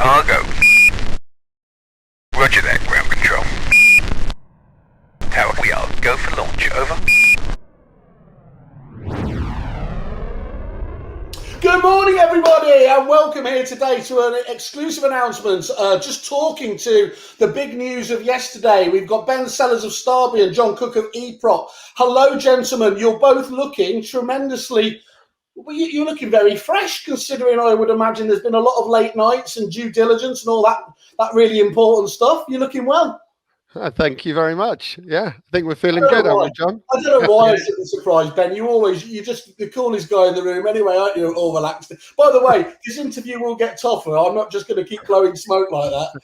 Cargo. Roger that, ground control. Tower, we are go for launch, over. Good morning, everybody, and welcome here today to an exclusive announcement. Just talking to the big news of yesterday. We've got Ben Sellers of Starberry and Jon Cook of eProp. Hello, gentlemen. You're both looking tremendously. You're looking very fresh, considering I would imagine there's been a lot of late nights and due diligence and all that really important stuff. You're looking well. Thank you very much. Yeah, I think we're feeling good, aren't we, John? I don't know why I was surprised, Ben. You're just the coolest guy in the room anyway, aren't you? All relaxed. By the way, this interview will get tougher. I'm not just going to keep blowing smoke like that.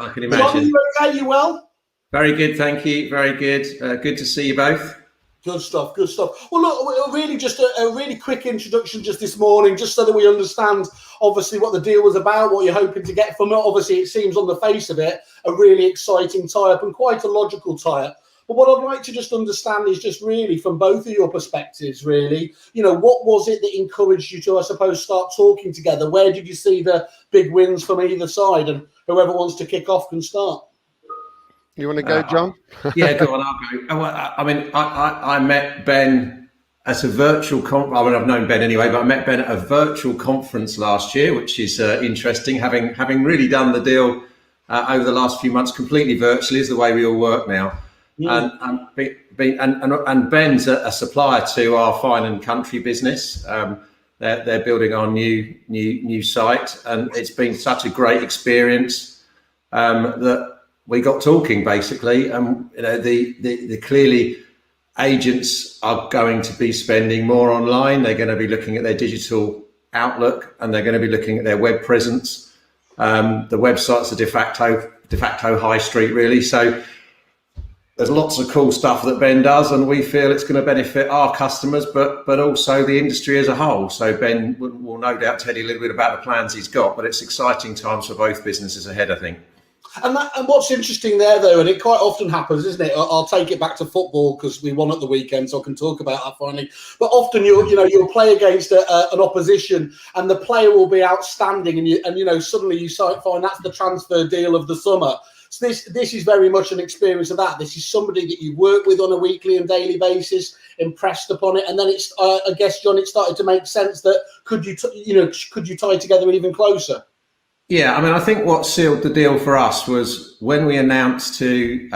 I can imagine. John, are you okay? You well? Very good, thank you. Very good. Good to see you both. Good stuff, good stuff. Well, look, really just a really quick introduction just this morning, just so that we understand, obviously, what the deal was about, what you're hoping to get from it. Obviously, it seems on the face of it, a really exciting tie-up and quite a logical tie-up. But what I'd like to just understand is just really from both of your perspectives, really, what was it that encouraged you to, I suppose, start talking together? Where did you see the big wins from either side? And whoever wants to kick off can start. You want to go, John? Yeah, go on, I'll go. I mean, I met Ben at a virtual conference. I mean, I've known Ben anyway, but I met Ben at a virtual conference last year, which is interesting, having really done the deal over the last few months completely virtually is the way we all work now. Yeah. And Ben's a supplier to our Fine and Country business. They're building our new site, and it's been such a great experience that we got talking basically. The clearly agents are going to be spending more online. They're going to be looking at their digital outlook, and they're going to be looking at their web presence. The website's a de facto high street, really. So there's lots of cool stuff that Ben does, and we feel it's going to benefit our customers, but also the industry as a whole. So Ben will no doubt tell you a little bit about the plans he's got, but it's exciting times for both businesses ahead, I think. And what's interesting there, though, and it quite often happens, isn't it? I'll take it back to football because we won at the weekend, so I can talk about that finally. But often you'll play against an opposition, and the player will be outstanding, and suddenly you find that's the transfer deal of the summer. So this is very much an experience of that. This is somebody that you work with on a weekly and daily basis, impressed upon it, and then it's I guess, John, it started to make sense that could you tie together even closer. Yeah, I mean, I think what sealed the deal for us was when we announced to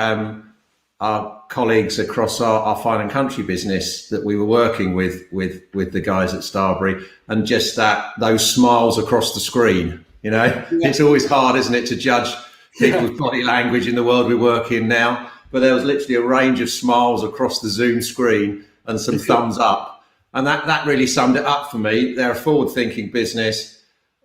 our colleagues across our Fine and Country business that we were working with the guys at Starberry, and just those smiles across the screen. Yeah. It's always hard, isn't it, to judge people's body language in the world we work in now. But there was literally a range of smiles across the Zoom screen and some thumbs up, and that really summed it up for me. They're a forward-thinking business.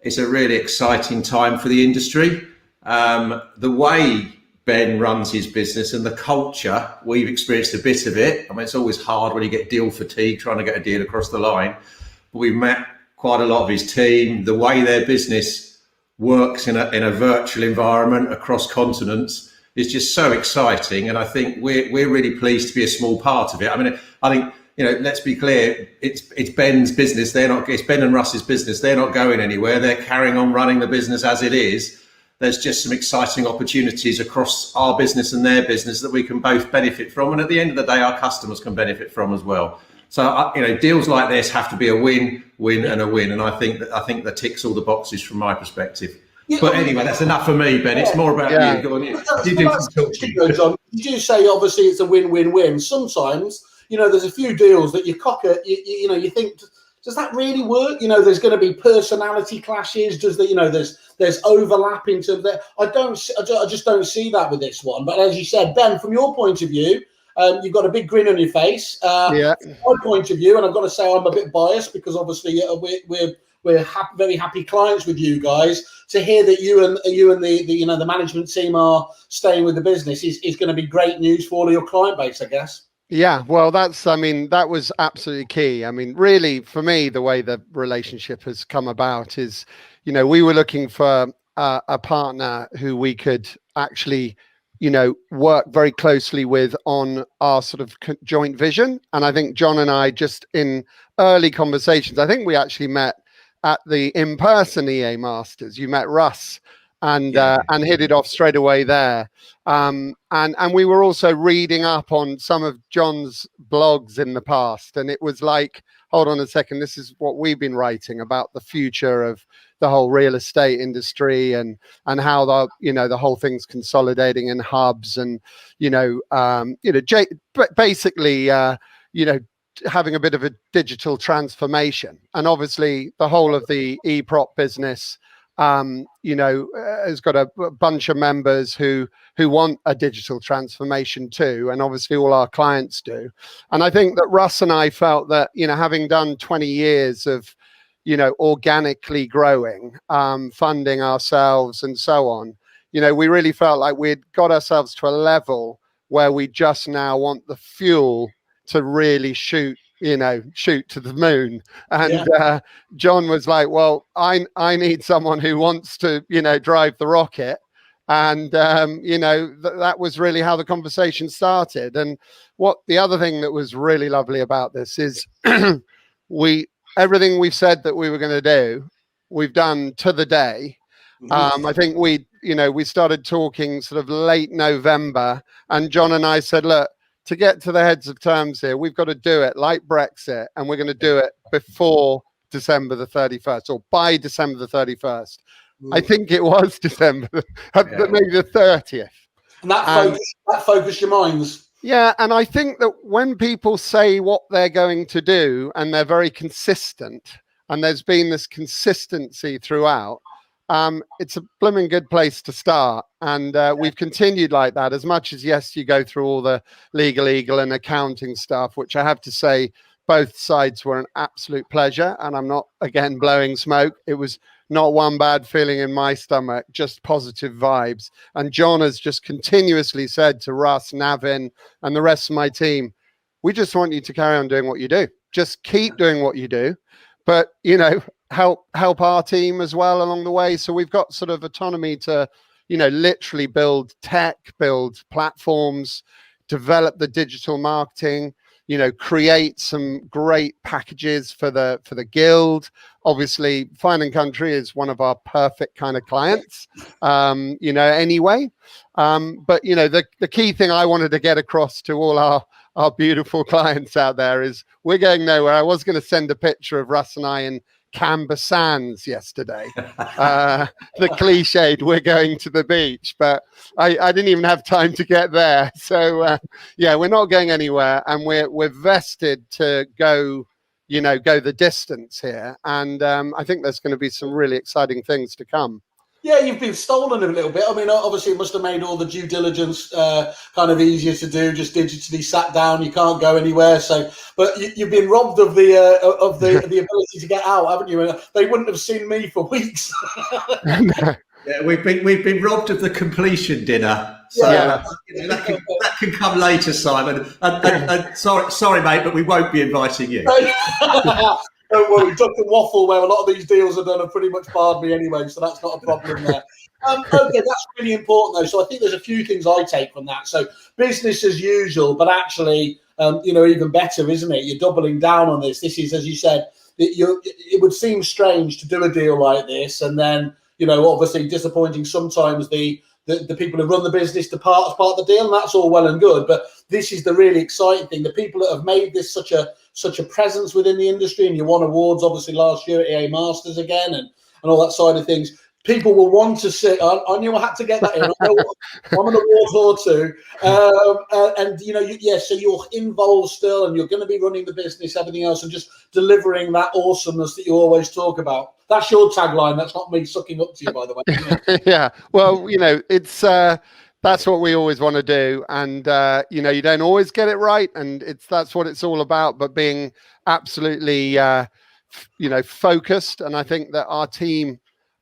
It's a really exciting time for the industry. The way Ben runs his business and the culture, we've experienced a bit of it. I mean, it's always hard when you get deal fatigue trying to get a deal across the line. But we've met quite a lot of his team. The way their business works in a virtual environment across continents is just so exciting. And I think we're really pleased to be a small part of it. I mean, I think, let's be clear, it's Ben's business. It's Ben and Russ's business. They're not going anywhere. They're carrying on running the business as it is. There's just some exciting opportunities across our business and their business that we can both benefit from. And at the end of the day, our customers can benefit from as well. So, deals like this have to be a win, and a win. And I think that ticks all the boxes from my perspective. Yeah, but anyway, that's enough for me, Ben. It's more about you. Go on, you do say, obviously, it's a win-win-win. Sometimes, there's a few deals that you cock at, you think, does that really work? There's going to be personality clashes. There's overlap in terms of that. I just don't see that with this one. But as you said, Ben, from your point of view, you've got a big grin on your face. From my point of view, and I've got to say I'm a bit biased because obviously we're very happy clients with you guys. To hear that you and the management team are staying with the business is going to be great news for all of your client base, I guess. Yeah, well, that was absolutely key. I mean, really, for me, the way the relationship has come about is, we were looking for a partner who we could actually, work very closely with on our sort of joint vision. And I think John and I, just in early conversations, I think we actually met at the in-person EA Masters. You met Russ and hit it off straight away there. And we were also reading up on some of Jon's blogs in the past, and it was like, hold on a second, this is what we've been writing about the future of the whole real estate industry and how the whole thing's consolidating in hubs and basically having a bit of a digital transformation. And obviously the whole of the e-prop business has got a bunch of members who want a digital transformation too, and obviously all our clients do. And I think that Russ and I felt that, having done 20 years of organically growing, funding ourselves and so on, we really felt like we'd got ourselves to a level where we just now want the fuel to really shoot to the moon. And Jon was like, well, I need someone who wants to drive the rocket. And that was really how the conversation started. And what the other thing that was really lovely about this is everything we've said that we were going to do, we've done to the day. I think we started talking sort of late November, and Jon and I said, look, to get to the heads of terms here, we've got to do it like Brexit, and we're going to do it before December the 31st or by December the 31st. I think it was December, maybe the 30th. And that focused your minds. Yeah, and I think that when people say what they're going to do and they're very consistent, and there's been this consistency throughout, it's a blooming good place to start. And we've continued like that, as much as, yes, you go through all the legal and accounting stuff, which I have to say, both sides were an absolute pleasure. And I'm not, again, blowing smoke. It was not one bad feeling in my stomach, just positive vibes. And Jon has just continuously said to Russ, Navin, and the rest of my team, we just want you to carry on doing what you do. Just keep doing what you do. But, help our team as well along the way. So we've got sort of autonomy to, literally build tech, build platforms, develop the digital marketing, create some great packages for the guild. Obviously, Fine & Country is one of our perfect kind of clients, anyway. But, the key thing I wanted to get across to all our beautiful clients out there is we're going nowhere. I was going to send a picture of Russ and I in Camber Sands yesterday, the cliched we're going to the beach, but I didn't even have time to get there. So we're not going anywhere, and we're vested to go the distance here. And I think there's going to be some really exciting things to come. Yeah, you've been stolen a little bit. I mean, obviously, it must have made all the due diligence kind of easier to do. Just digitally sat down, you can't go anywhere. So, but you've been robbed of the ability to get out, haven't you? And they wouldn't have seen me for weeks. Yeah, we've been robbed of the completion dinner. So that can come later, Simon. And sorry, mate, but we won't be inviting you. Don't worry, Dr. Waffle, where a lot of these deals are done, have pretty much barred me anyway, so that's not a problem there. Okay, that's really important, though. So I think there's a few things I take from that. So business as usual, but actually, even better, isn't it? You're doubling down on this. This is, as you said, it would seem strange to do a deal like this, and then, obviously disappointing sometimes the people who run the business to part as part of the deal, and that's all well and good. But this is the really exciting thing. The people that have made this such a presence within the industry, and you won awards obviously last year at EA Masters again, and all that side of things. People will want to sit. I knew I had to get that in. I'm an award or two, so you're involved still, and you're going to be running the business, everything else, and just delivering that awesomeness that you always talk about. That's your tagline. That's not me sucking up to you, by the way. Yeah. Well, it's that's what we always want to do, and you don't always get it right, and that's what it's all about. But being absolutely, focused, and I think that our team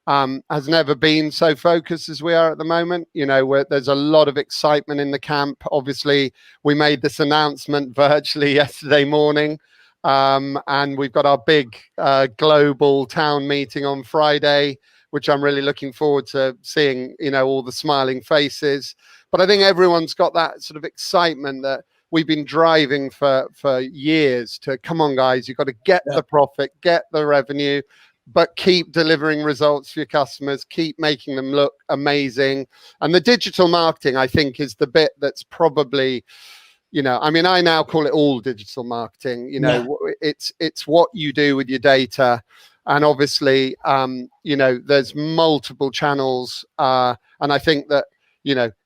has never been so focused as we are at the moment. Where there's a lot of excitement in the camp. Obviously, we made this announcement virtually yesterday morning, and we've got our big global town meeting on Friday, which I'm really looking forward to seeing, all the smiling faces. But I think everyone's got that sort of excitement that we've been driving for years to, come on, guys, you've got to get the profit, get the revenue, but keep delivering results for your customers, keep making them look amazing. And the digital marketing, I think, is the bit that's probably, I mean, I now call it all digital marketing. It's what you do with your data. And obviously, there's multiple channels. And I think that,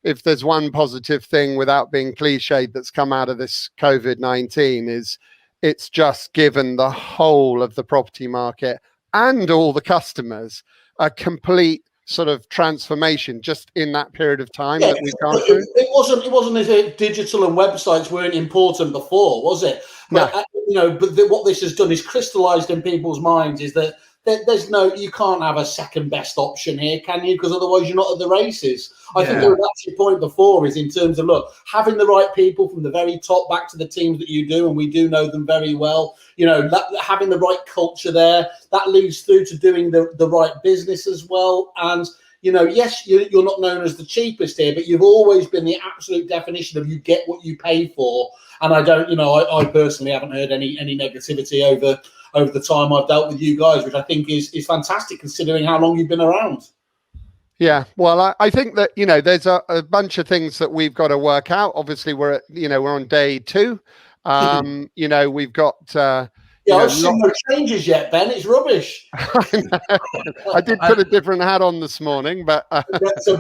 if there's one positive thing, without being cliched, that's come out of this COVID-19 is it's just given the whole of the property market and all the customers a complete sort of transformation just in that period of time that we've gone through. It wasn't as if digital and websites weren't important before, was it? But, what this has done is crystallized in people's minds is that you can't have a second best option here, can you? Because otherwise you're not at the races. I think there was actually a point before is in terms of, look, having the right people from the very top back to the teams that you do, and we do know them very well, having the right culture there, that leads through to doing the right business as well. And, yes, you're not known as the cheapest here, but you've always been the absolute definition of you get what you pay for. And I don't, I personally haven't heard any negativity over the time I've dealt with you guys, which I think is fantastic considering how long you've been around. Yeah, well, I think that, there's a bunch of things that we've got to work out. Obviously, we're on day 2. We've got... I've seen no changes yet, Ben. It's rubbish. I did put a different hat on this morning, but I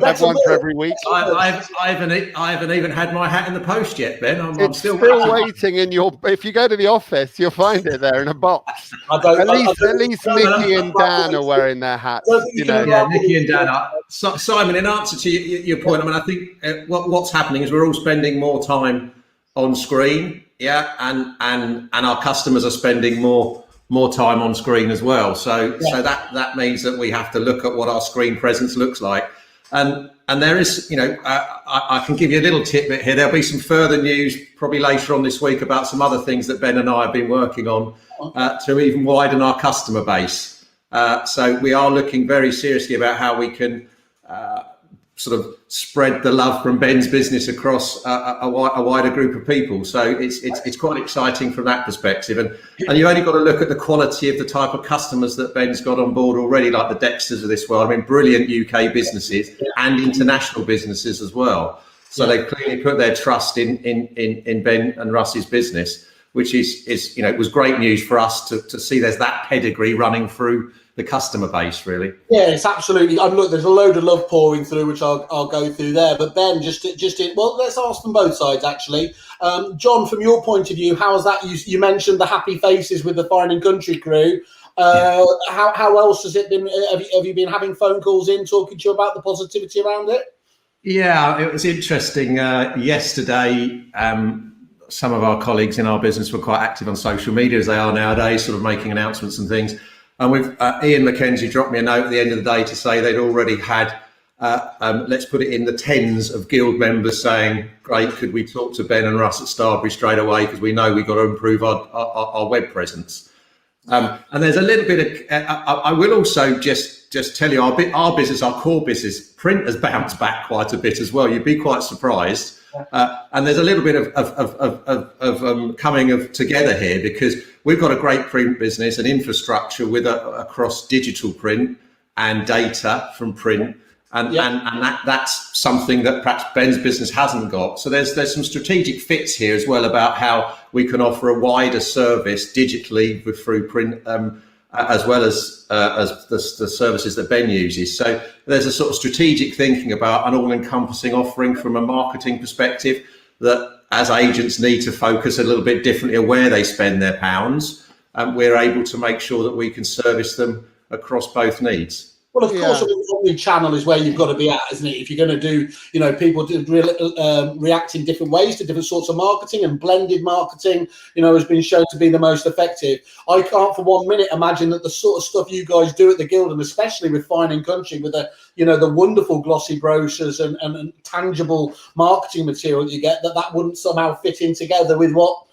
have one for every week. I haven't even had my hat in the post yet, Ben. I'm still waiting in your. If you go to the office, you'll find it there in a box. At least Nikki and Dan are wearing their hats. Yeah, Nikki and Dan are. Simon, in answer to your point, I mean, I think what's happening is we're all spending more time on screen. Yeah, and our customers are spending more time on screen as well. So that means that we have to look at what our screen presence looks like. And there is, I can give you a little tidbit here. There'll be some further news probably later on this week about some other things that Ben and I have been working on to even widen our customer base. So we are looking very seriously about how we can sort of spread the love from Ben's business across a wider group of people. So it's quite exciting from that perspective. And you've only got to look at the quality of the type of customers that Ben's got on board already, like the Dexters of this world. I mean, brilliant UK businesses and international businesses as well. So they've clearly put their trust in Ben and Russ's business, which is it was great news for us to see there's that pedigree running through the customer base, really. Yeah, it's absolutely. And look, there's a load of love pouring through, which I'll go through there. But Ben, let's ask them both sides actually. Jon, from your point of view, how's that? You mentioned the happy faces with the Fine and Country crew. How else has it been? Have you been having phone calls in talking to you about the positivity around it? Yeah, it was interesting. Yesterday, some of our colleagues in our business were quite active on social media, as they are nowadays, sort of making announcements and things. And with Ian McKenzie dropped me a note at the end of the day to say they'd already had, let's put it in the tens of guild members saying, great, could we talk to Ben and Russ at Starberry straight away, because we know we've got to improve our web presence. And there's a little bit of, I will also just tell you, our business, our core business, print has bounced back quite a bit as well. You'd be quite surprised. And there's a little bit of coming together here, because we've got a great print business and infrastructure with across digital print and data from print, and that's something that perhaps Ben's business hasn't got. So there's some strategic fits here as well about how we can offer a wider service digitally through print, as well as the services that Ben uses. So there's a sort of strategic thinking about an all-encompassing offering from a marketing perspective, that as agents need to focus a little bit differently on where they spend their pounds, and we're able to make sure that we can service them across both needs. Well, of course, omni-channel is where you've got to be at, isn't it? If you're going to do, people react in different ways to different sorts of marketing, and blended marketing, has been shown to be the most effective. I can't for 1 minute imagine that the sort of stuff you guys do at the Guild, and especially with Fine and Country, with the wonderful glossy brochures and tangible marketing material that you get, that wouldn't somehow fit in together with what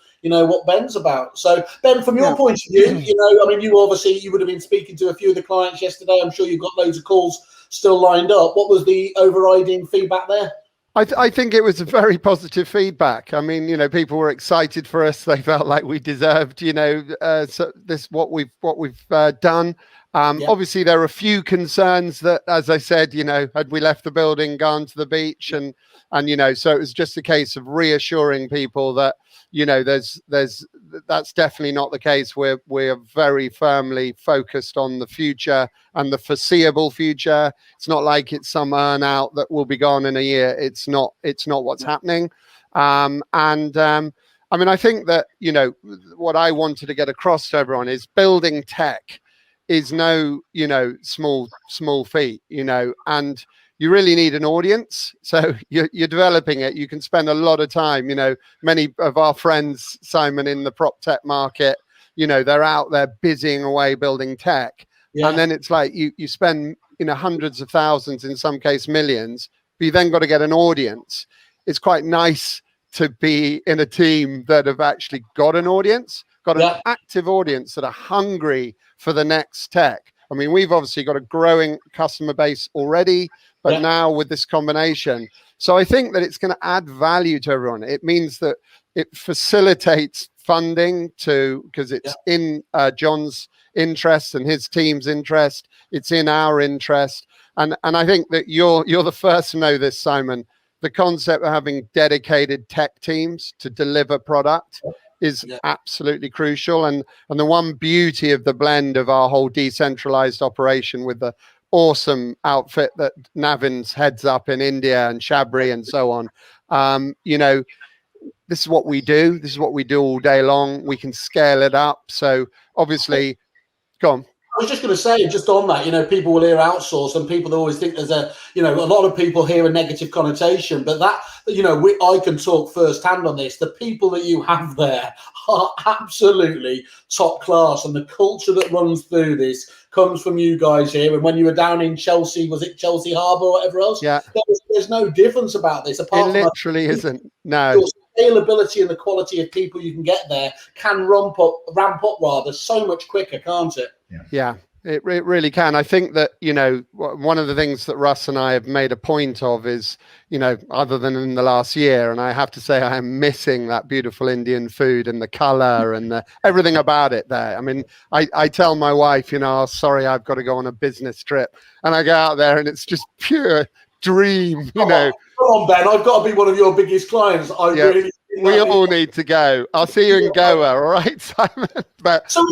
Ben's about. So Ben, from your point of view, you would have been speaking to a few of the clients yesterday. I'm sure you've got loads of calls still lined up. What was the overriding feedback there? I think it was a very positive feedback. I mean, people were excited for us. They felt like we deserved, so this what we've done. Obviously, there are a few concerns that, as I said, had we left the building, gone to the beach, and so it was just a case of reassuring people that, that's definitely not the case. We're very firmly focused on the future and the foreseeable future. It's not like it's some earn out that will be gone in a year. It's not what's happening. I mean, I think that, what I wanted to get across to everyone is building tech is no, small feat, and you really need an audience. So you're developing it. You can spend a lot of time, many of our friends, Simon, in the prop tech market, they're out there busying away building tech. Yeah. And then it's like you spend, hundreds of thousands, in some case millions, but you then got to get an audience. It's quite nice to be in a team that have actually got an audience, got an active audience that are hungry for the next tech. I mean, we've obviously got a growing customer base already, but now with this combination. So I think that it's going to add value to everyone. It means that it facilitates funding because it's in Jon's interest and his team's interest. It's in our interest. And I think that you're the first to know this, Simon. The concept of having dedicated tech teams to deliver product is absolutely crucial. And the one beauty of the blend of our whole decentralized operation with the awesome outfit that Navin's heads up in India and Shabri and so on, this is what we do. This is what we do all day long. We can scale it up. So obviously, go on. I was just going to say, just on that, people will hear outsource, and people always think there's a lot of people hear a negative connotation, but that, I can talk firsthand on this. The people that you have there are absolutely top class, and the culture that runs through this comes from you guys here. And when you were down in Chelsea, was it Chelsea Harbour or whatever else? Yeah. There's no difference about this. Apart it literally isn't. No. Your scalability and the quality of people you can get there can ramp up so much quicker, can't it? Yeah, it really can. I think that, one of the things that Russ and I have made a point of is, other than in the last year, and I have to say I am missing that beautiful Indian food and the color and everything about it there. I mean, I tell my wife, sorry, I've got to go on a business trip, and I go out there and it's just pure dream, Come on, Ben, I've got to be one of your biggest clients. We all need to go. I'll see you in Goa, all right, Simon? But so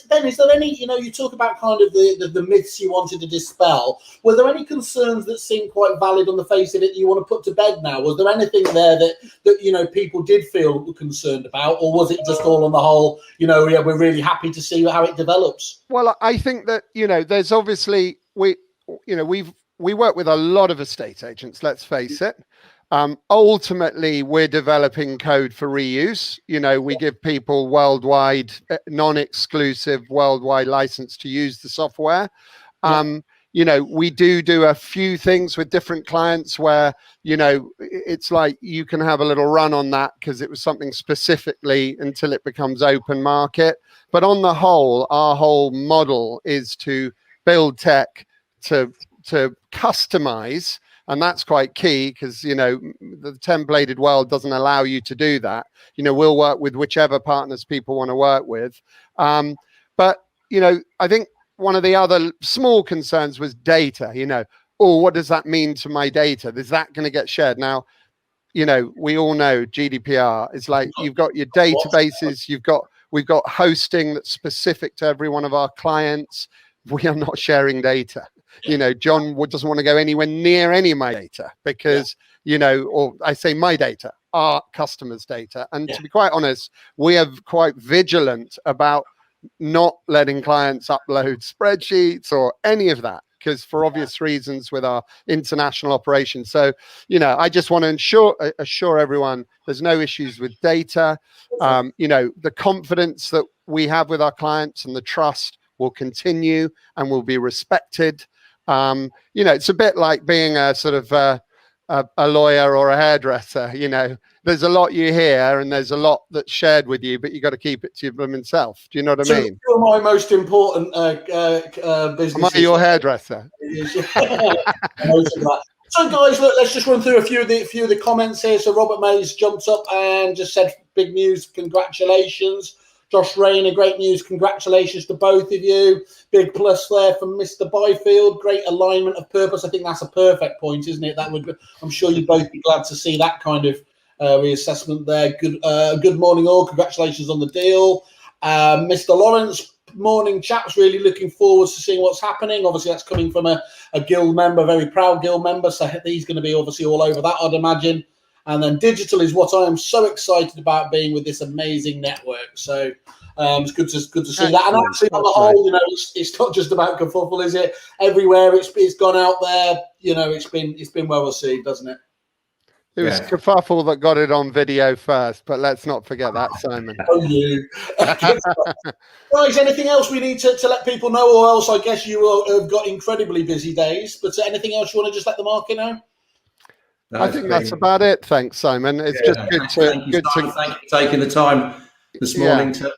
Ben, is there any, you talk about kind of the myths you wanted to dispel. Were there any concerns that seemed quite valid on the face of it that you want to put to bed now? Was there anything there that people did feel concerned about, or was it just all on the whole, we're really happy to see how it develops? Well, I think that, there's obviously, we work with a lot of estate agents, let's face it. Ultimately, we're developing code for reuse. We give people worldwide, non-exclusive worldwide license to use the software. We do a few things with different clients where, it's like you can have a little run on that because it was something specifically until it becomes open market. But on the whole, our whole model is to build tech to customize. And that's quite key because, the templated world doesn't allow you to do that. We'll work with whichever partners people want to work with. But, I think one of the other small concerns was data, what does that mean to my data? Is that going to get shared? Now, we all know GDPR is like you've got your databases, we've got hosting that's specific to every one of our clients. We are not sharing data. Jon doesn't want to go anywhere near any of my data because, or I say my data, our customers' data. And to be quite honest, we are quite vigilant about not letting clients upload spreadsheets or any of that because for obvious reasons with our international operations. So, I just want to assure everyone there's no issues with data. The confidence that we have with our clients and the trust will continue and will be respected. It's a bit like being a sort of a lawyer or a hairdresser. There's a lot you hear and there's a lot that's shared with you, but you got to keep it to your blooming self. Do you know what I mean? You're my most important business. Am I your hairdresser? So, guys, look, let's just run through a few of the comments here. So, Robert Mays jumped up and just said, "Big news! Congratulations." Josh Rayner, great news. Congratulations to both of you. Big plus there from Mr. Byfield. Great alignment of purpose. I think that's a perfect point, isn't it? I'm sure you'd both be glad to see that kind of reassessment there. Good morning, all. Congratulations on the deal. Mr. Lawrence, morning, chaps. Really looking forward to seeing what's happening. Obviously, that's coming from a guild member, very proud guild member. So he's going to be obviously all over that, I'd imagine. And then digital is what I am so excited about, being with this amazing network. So it's good to see that. And actually, on the whole, you know, it's not just about Kerfuffle, is it? Everywhere it's gone out there, you know, it's been well received, doesn't it? It was Kerfuffle that got it on video first, but let's not forget that, Simon. Oh, you. Guys, anything else we need to let people know, or else I guess you have got incredibly busy days, but anything else you want to just let the market know? No, I think that's about it. Thanks, Simon. It's just good to thank you for taking the time this morning to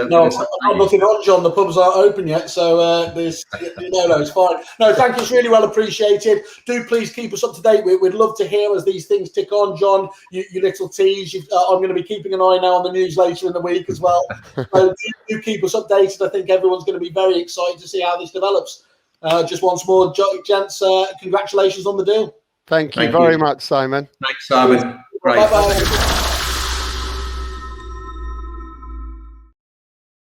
no, I'm nothing on, John. The pubs aren't open yet, so there's no, it's fine. No, thank you. It's really well appreciated. Do please keep us up to date. We'd love to hear as these things tick on, John. You little tease. I'm going to be keeping an eye now on the news later in the week as well. So do keep us updated. I think everyone's going to be very excited to see how this develops. Just once more, gents, congratulations on the deal. Thank you very much, Simon. Thanks, Simon. Great. Bye-bye.